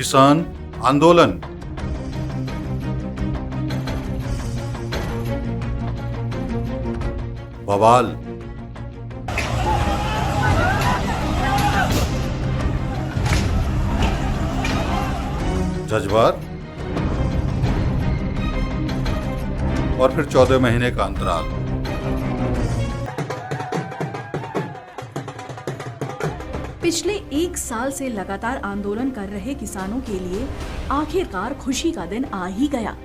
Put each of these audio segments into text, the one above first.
किसान आंदोलन। बवाल। जज्बात और फिर 14 महीने का अंतराल। पिछले 1 साल से लगातार आंदोलन कर रहे किसानों के लिए आखिरकार खुशी का दिन आ ही गया।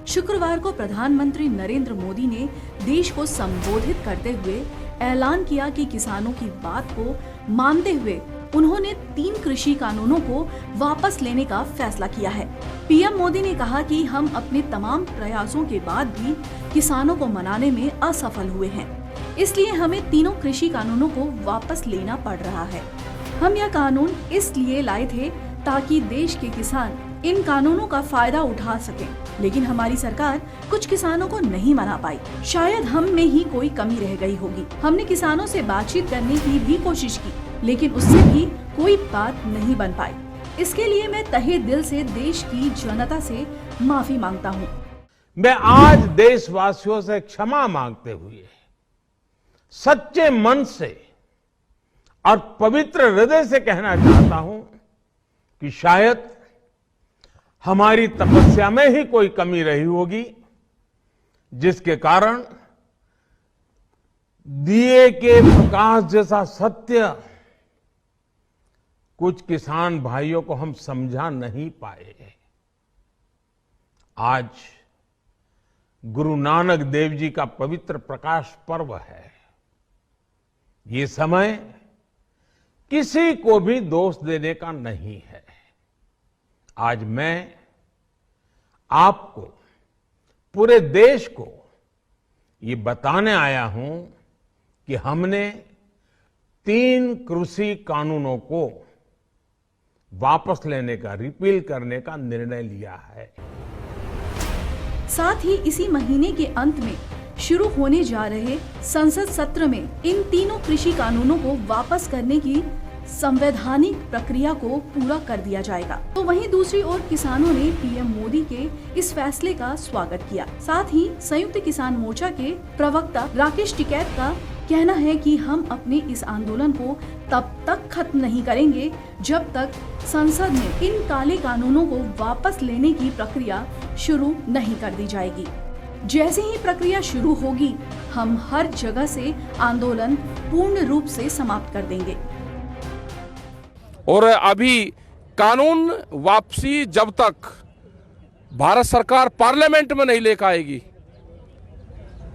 शुक्रवार को प्रधानमंत्री नरेंद्र मोदी ने देश को संबोधित करते हुए ऐलान किया कि किसानों की बात को मानते हुए उन्होंने 3 कृषि कानूनों को वापस लेने का फैसला किया है। पीएम मोदी ने कहा कि हम अपने तमाम प्रयासों के बाद भी किसानों को मनाने में असफल हुए हैं, इसलिए हमें तीनों कृषि कानूनों को वापस लेना पड़ रहा है। हम यह कानून इसलिए लाए थे ताकि देश के किसान इन कानूनों का फायदा उठा सकें, लेकिन हमारी सरकार कुछ किसानों को नहीं मना पाई। शायद हम में ही कोई कमी रह गई होगी। हमने किसानों से बातचीत करने की भी कोशिश की, लेकिन उससे भी कोई बात नहीं बन पाई। इसके लिए मैं तहे दिल से देश की जनता से माफी मांगता हूँ। मैं आज देशवासियों से क्षमा मांगते हुए सच्चे मन से और पवित्र हृदय से कहना चाहता हूं कि शायद हमारी तपस्या में ही कोई कमी रही होगी, जिसके कारण दिए के प्रकाश जैसा सत्य कुछ किसान भाइयों को हम समझा नहीं पाए। आज गुरु नानक देव जी का पवित्र प्रकाश पर्व है। ये समय किसी को भी दोष देने का नहीं है। आज मैं आपको, पूरे देश को ये बताने आया हूं कि हमने 3 कृषि कानूनों को वापस लेने का, रिपील करने का निर्णय लिया है। साथ ही इसी महीने के अंत में शुरू होने जा रहे संसद सत्र में इन तीनों कृषि कानूनों को वापस करने की संवैधानिक प्रक्रिया को पूरा कर दिया जाएगा। तो वहीं दूसरी ओर किसानों ने पीएम मोदी के इस फैसले का स्वागत किया। साथ ही संयुक्त किसान मोर्चा के प्रवक्ता राकेश टिकैत का कहना है कि हम अपने इस आंदोलन को तब तक खत्म नहीं करेंगे जब तक संसद में इन काले कानूनों को वापस लेने की प्रक्रिया शुरू नहीं कर दी जाएगी। जैसे ही प्रक्रिया शुरू होगी, हम हर जगह से आंदोलन पूर्ण रूप से समाप्त कर देंगे। और अभी कानून वापसी जब तक भारत सरकार पार्लियामेंट में नहीं लेकर आएगी,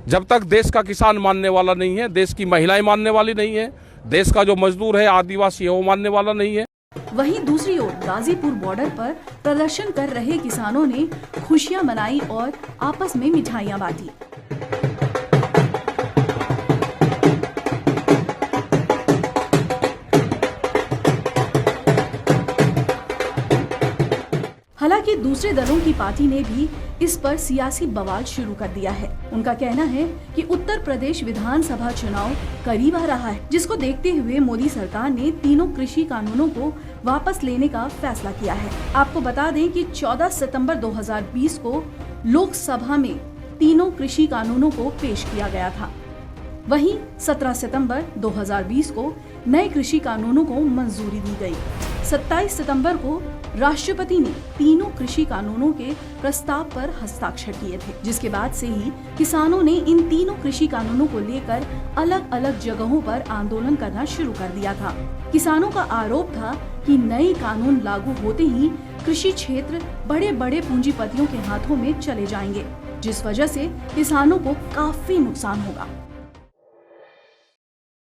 जब तक देश का किसान मानने वाला नहीं है, देश की महिलाएं मानने वाली नहीं है, देश का जो मजदूर है, आदिवासी है, वो मानने वाला नहीं है। वहीं दूसरी ओर गाजीपुर बॉर्डर पर प्रदर्शन कर रहे किसानों ने खुशियां मनाई और आपस में मिठाइयां बांटी। हालांकि दूसरे दलों की पार्टी ने भी इस पर सियासी बवाल शुरू कर दिया है। उनका कहना है कि उत्तर प्रदेश विधानसभा चुनाव करीब आ रहा है, जिसको देखते हुए मोदी सरकार ने तीनों कृषि कानूनों को वापस लेने का फैसला किया है। आपको बता दें कि 14 सितंबर 2020 को लोकसभा में तीनों कृषि कानूनों को पेश किया गया था। वहीं 17 सितंबर 2020 को नए कृषि कानूनों को मंजूरी दी गई। 27 सितंबर को राष्ट्रपति ने तीनों कृषि कानूनों के प्रस्ताव पर हस्ताक्षर किए थे, जिसके बाद से ही किसानों ने इन तीनों कृषि कानूनों को लेकर अलग अलग जगहों पर आंदोलन करना शुरू कर दिया था। किसानों का आरोप था कि नए कानून लागू होते ही कृषि क्षेत्र बड़े बड़े पूंजीपतियों के हाथों में चले जाएंगे, जिस वजह से किसानों को काफी नुकसान होगा।